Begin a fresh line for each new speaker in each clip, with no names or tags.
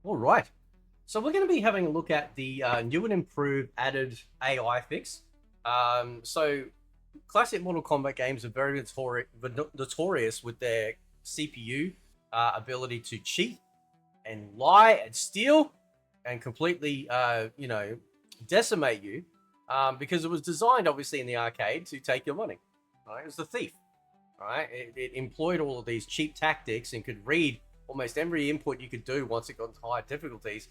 All right. So we're going to be having a look at the new and improved added AI fix. So classic Mortal Kombat games are very notorious with their CPU ability to cheat and lie and steal and completely, decimate you because it was designed, obviously, in the arcade to take your money. Right? It was the thief. Right? It employed all of these cheap tactics and could read almost every input you could do once it got into higher difficulties.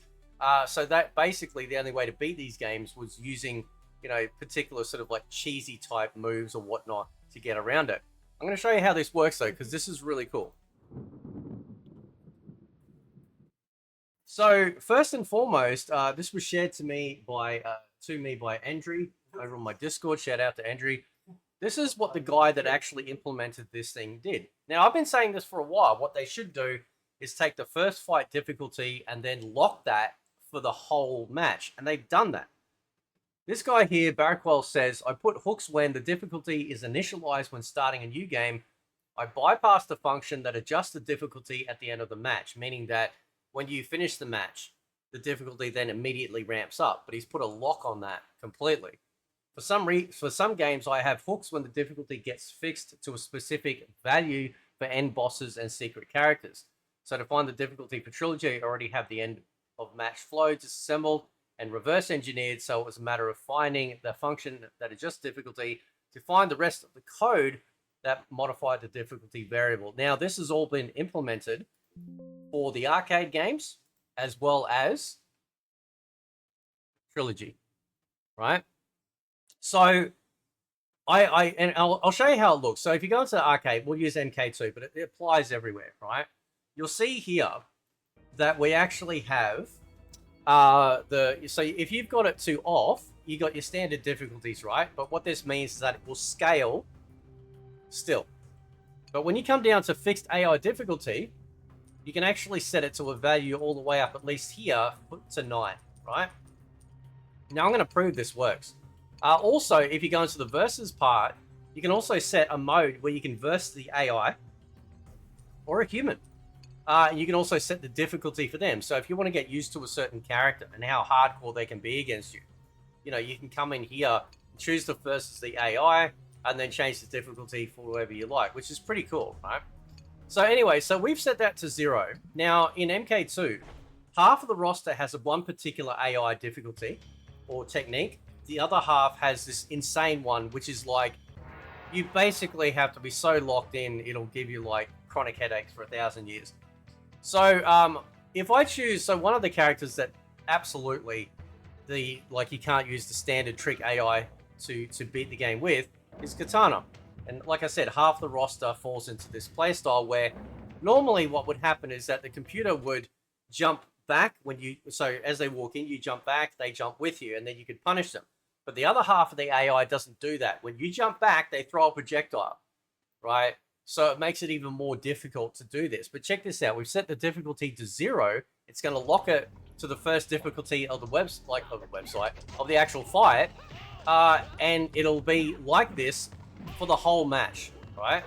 So that basically the only way to beat these games was using, particular sort of like cheesy type moves or whatnot to get around it. I'm going to show you how this works though, because this is really cool. So first and foremost, this was shared to me by Andrew over on my Discord. Shout out to Andrew. This is what the guy that actually implemented this thing did. Now, I've been saying this for a while. What they should do is take the first fight difficulty and then lock that for the whole match. And they've done that. This guy here, Barquel, says, I put hooks when the difficulty is initialized when starting a new game. I bypass the function that adjusts the difficulty at the end of the match, meaning that when you finish the match, the difficulty then immediately ramps up. But he's put a lock on that completely. For some games, I have hooks when the difficulty gets fixed to a specific value for end bosses and secret characters. So to find the difficulty for Trilogy, I already have the end of match flow disassembled and reverse engineered, so it was a matter of finding the function that adjusts difficulty to find the rest of the code that modified the difficulty variable. Now, this has all been implemented for the arcade games as well as Trilogy, right? So I'll show you how it looks. So if you go into the arcade, we'll use MK2, but it applies everywhere, right? You'll see here that we actually have so if you've got it to off, you got your standard difficulties, right? But what this means is that it will scale still. But when you come down to fixed AI difficulty, you can actually set it to a value all the way up, at least here, to 9, right? Now I'm going to prove this works. Also, if you go into the versus part, you can also set a mode where you can verse the AI or a human. You can also set the difficulty for them. So if you want to get used to a certain character and how hardcore they can be against you, you can come in here, choose the versus the AI, and then change the difficulty for whoever you like, which is pretty cool, right? So anyway, so we've set that to 0. Now, in MK2, half of the roster has one particular AI difficulty or technique. The other half has this insane one, which is like, you basically have to be so locked in, it'll give you like chronic headaches for 1,000 years. So if I choose, so one of the characters that absolutely you can't use the standard trick AI to beat the game with is Katana. And like I said, half the roster falls into this playstyle where normally what would happen is that the computer would jump back so as they walk in, you jump back, they jump with you, and then you could punish them. But the other half of the AI doesn't do that. When you jump back, they throw a projectile, right? So it makes it even more difficult to do this. But check this out. We've set the difficulty to 0. It's going to lock it to the first difficulty of of the actual fight. And it'll be like this for the whole match, right?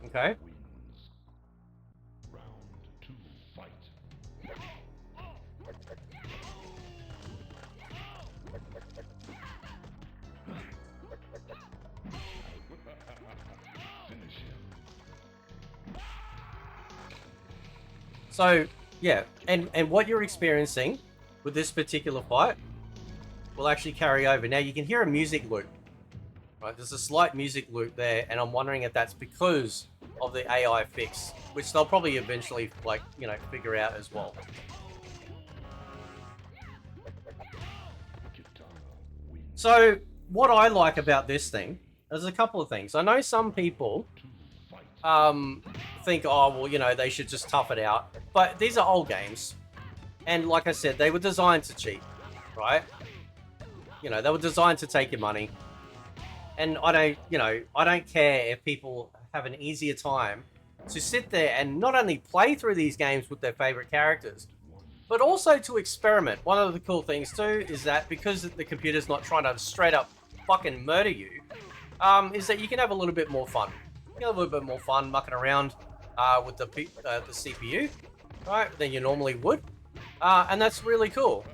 Okay. So, yeah, and what you're experiencing with this particular fight will actually carry over. Now, you can hear a music loop, right? There's a slight music loop there, and I'm wondering if that's because of the AI fix, which they'll probably eventually, figure out as well. So, what I like about this thing, there's a couple of things. I know some people think, oh, well, they should just tough it out. But these are old games. And like I said, they were designed to cheat, right? They were designed to take your money. And I don't care if people have an easier time to sit there and not only play through these games with their favorite characters, but also to experiment. One of the cool things too is that because the computer's not trying to straight up fucking murder you, is that you can have a little bit more fun. get a little bit more fun mucking around with the CPU, right, than you normally would. And that's really cool.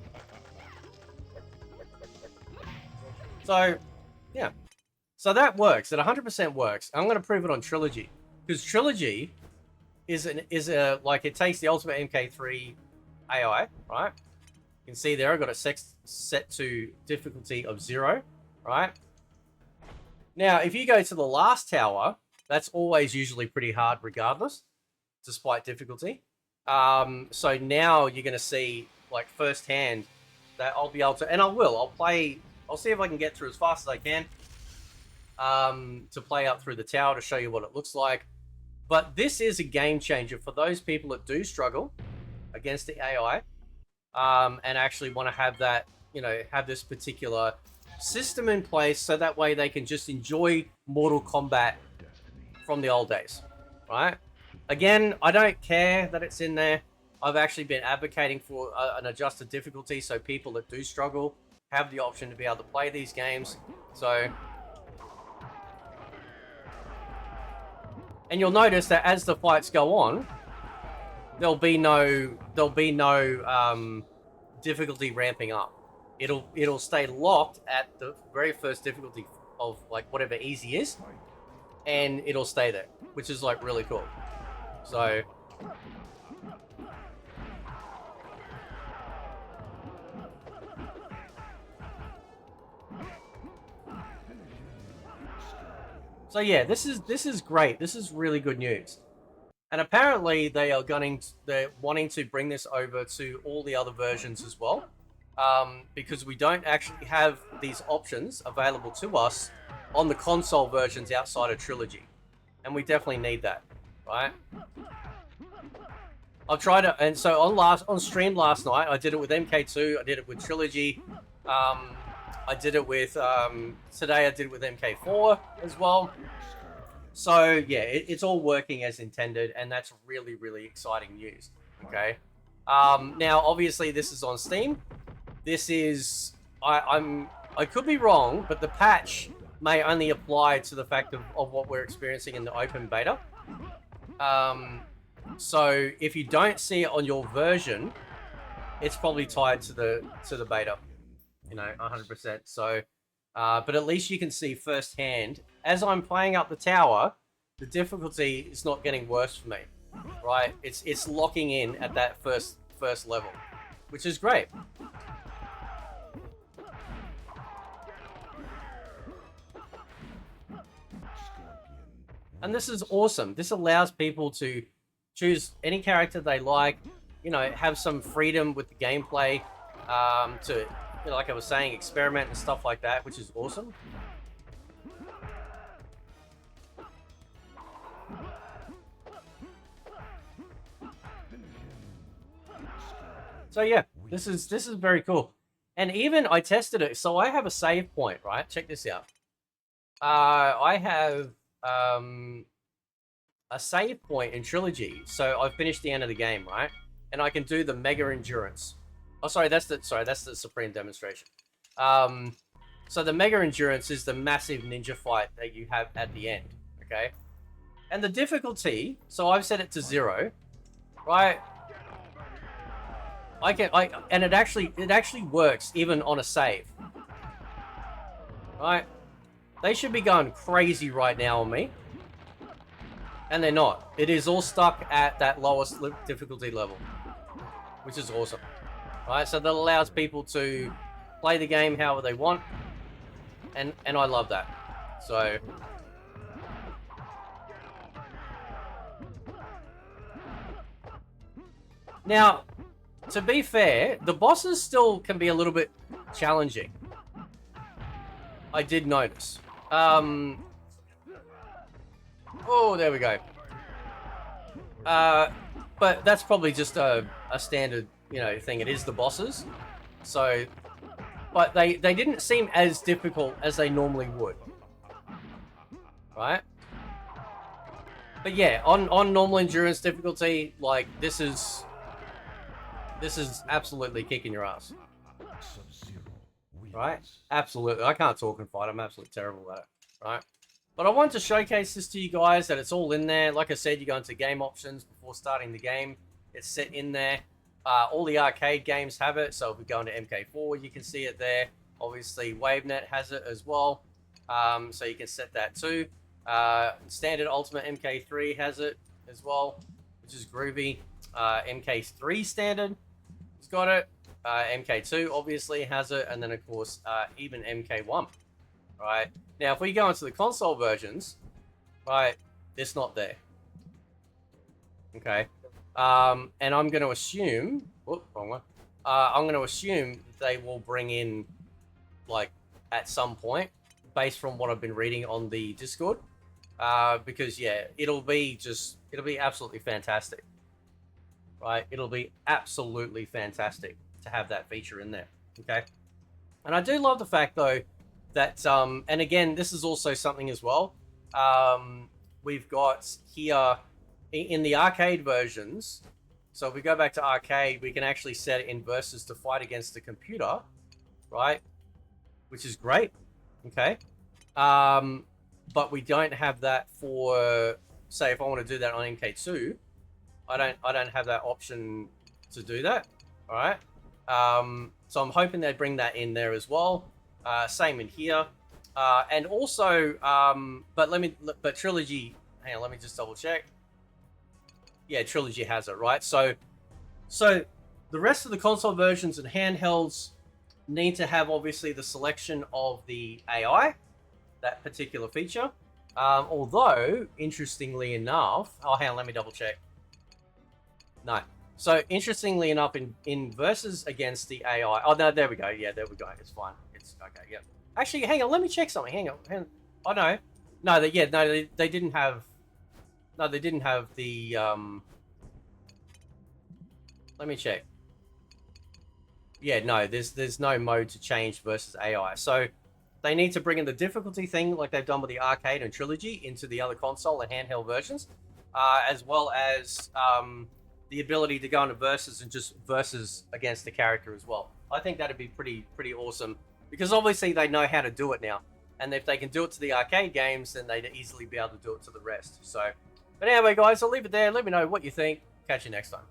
So, yeah. So that works. It 100% works. I'm going to prove it on Trilogy. Because Trilogy is like, it takes the ultimate MK3 AI, right? You can see there, I've got it set to difficulty of 0, right? Now, if you go to the last tower, that's always usually pretty hard regardless, despite difficulty. So now you're going to see, like, firsthand that I'll be able to, and I'll see if I can get through as fast as I can to play up through the tower to show you what it looks like. But this is a game changer for those people that do struggle against the AI and actually want to have that, have this particular system in place so that way they can just enjoy Mortal Kombat from the old days, right? Again, I don't care that it's in there. I've actually been advocating for an adjusted difficulty so people that do struggle have the option to be able to play these games. So, and you'll notice that as the fights go on, there'll be no difficulty ramping up. It'll stay locked at the very first difficulty of, like, whatever easy is, and it'll stay there, which is, like, really cool. So yeah, this is great. This is really good news. And apparently they're wanting to bring this over to all the other versions as well, because we don't actually have these options available to us on the console versions outside of Trilogy, and we definitely need that, right? I've tried it, and so on stream last night, I did it with MK2, I did it with Trilogy, I did it with today. I did it with MK4 as well. So yeah, it's all working as intended, and that's really, really exciting news. Okay. Now, obviously, this is on Steam. This is I could be wrong, but the patch may only apply to the fact of what we're experiencing in the open beta. So if you don't see it on your version, it's probably tied to the beta. 100%. So, but at least you can see firsthand as I'm playing up the tower, the difficulty is not getting worse for me, right? It's locking in at that first level, which is great. And this is awesome. This allows people to choose any character they like, have some freedom with the gameplay, to, like I was saying, experiment and stuff like that, which is awesome. So yeah, this is very cool. And even I tested it, so I have a save point, right? Check this out. I have a save point in Trilogy, so I've finished the end of the game, right? And I can do the Mega Endurance. Oh, sorry, that's the Supreme Demonstration. So the Mega Endurance is the massive ninja fight that you have at the end, okay? And the difficulty, so I've set it to 0, right? And it actually works even on a save, right? They should be going crazy right now on me, and they're not. It is all stuck at that lowest difficulty level, which is awesome, right? So that allows people to play the game however they want, and I love that. So now, to be fair, the bosses still can be a little bit challenging. I did notice. Oh, there we go. But that's probably just a standard, thing. It is the bosses. So, but they didn't seem as difficult as they normally would. Right? But yeah, on normal endurance difficulty, like, this is absolutely kicking your ass. Right? Absolutely. I can't talk and fight. I'm absolutely terrible at it. Right? But I wanted to showcase this to you guys, that it's all in there. Like I said, you go into game options before starting the game. It's set in there. All the arcade games have it. So if we go into MK4, you can see it there. Obviously, WaveNet has it as well. So you can set that too. Standard Ultimate MK3 has it as well, which is groovy. MK3 Standard has got it. MK2 obviously has it. And then, of course, even MK1. Right? Now, if we go into the console versions, right, it's not there. Okay. And I'm going to assume... Whoop, wrong one. I'm going to assume they will bring in, like, at some point, based from what I've been reading on the Discord. Because, yeah, it'll be absolutely fantastic. Right? It'll be absolutely fantastic to have that feature in there. Okay? And I do love the fact, though, that, and again, this is also something as well. We've got here in the arcade versions. So if we go back to arcade, we can actually set it in versus to fight against the computer, right? Which is great. Okay. But we don't have that for, say, if I want to do that on MK2, I don't have that option to do that. All right. So I'm hoping they bring that in there as well. Same in here. And also, but Trilogy, hang on, let me just double check. Yeah, Trilogy has it, right? So the rest of the console versions and handhelds need to have, obviously, the selection of the AI, that particular feature. Although, interestingly enough, oh, hang on, let me double check. No. So, interestingly enough, in versus against the AI... Oh, no, there we go. Yeah, there we go. It's fine. It's okay, yeah. Actually, hang on. Let me check something. Hang on. Oh, no. No, they didn't have... No, they didn't have the... Let me check. Yeah, no, there's no mode to change versus AI. So, they need to bring in the difficulty thing, like they've done with the arcade and Trilogy, into the other console and handheld versions. As well as... the ability to go into versus and just versus against the character as well. I think that'd be pretty awesome, because obviously they know how to do it now, and if they can do it to the arcade games, then they'd easily be able to do it to the rest. So, but anyway, guys, I'll leave it there. Let me know what you think. Catch you next time.